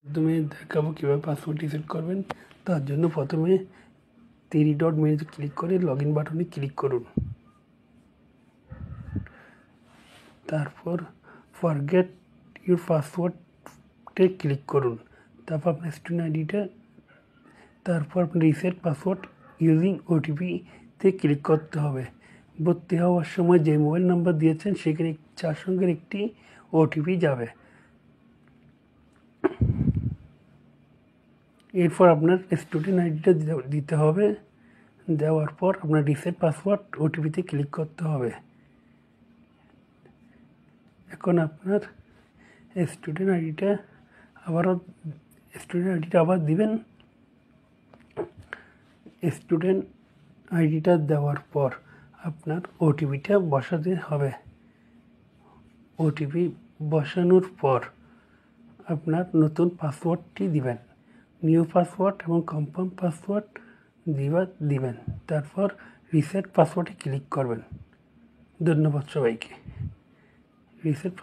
প্রথমে দেখাবো কীভাবে পাসওয়ার্ড রিসেট করবেন। তার জন্য প্রথমে 3 ডট মেনুতে ক্লিক করে লগ ইন বাটনে ক্লিক করুন। তারপর ফরগেট ইউর পাসওয়ার্ডে ক্লিক করুন। তারপর আপনার স্টুডেন্ট আইডিটা, তারপর আপনার রিসেট পাসওয়ার্ড ইউজিং ওটিপিতে ক্লিক করতে হবে। ভর্তি হওয়ার সময় যে মোবাইল নাম্বার দিয়েছেন সেখানে 4 সংখ্যার একটি ওটিপি যাবে। এরপর আপনার স্টুডেন্ট আইডিটা দিতে হবে। দেওয়ার পর আপনার রিসেট পাসওয়ার্ড ওটিপিতে ক্লিক করতে হবে। এখন আপনার স্টুডেন্ট আইডিটা আবার দিবেন। স্টুডেন্ট আইডিটা দেওয়ার পর আপনার ওটিপিটা বসাতে হবে। ওটিপি বসানোর পর আপনার নতুন পাসওয়ার্ডটি দিবেন। নিউ পাসওয়ার্ড এবং কনফার্ম পাসওয়ার্ড দিবেন। তারপর রিসেট পাসওয়ার্ডে ক্লিক করবেন। ধন্যবাদ সবাইকে। রিসেট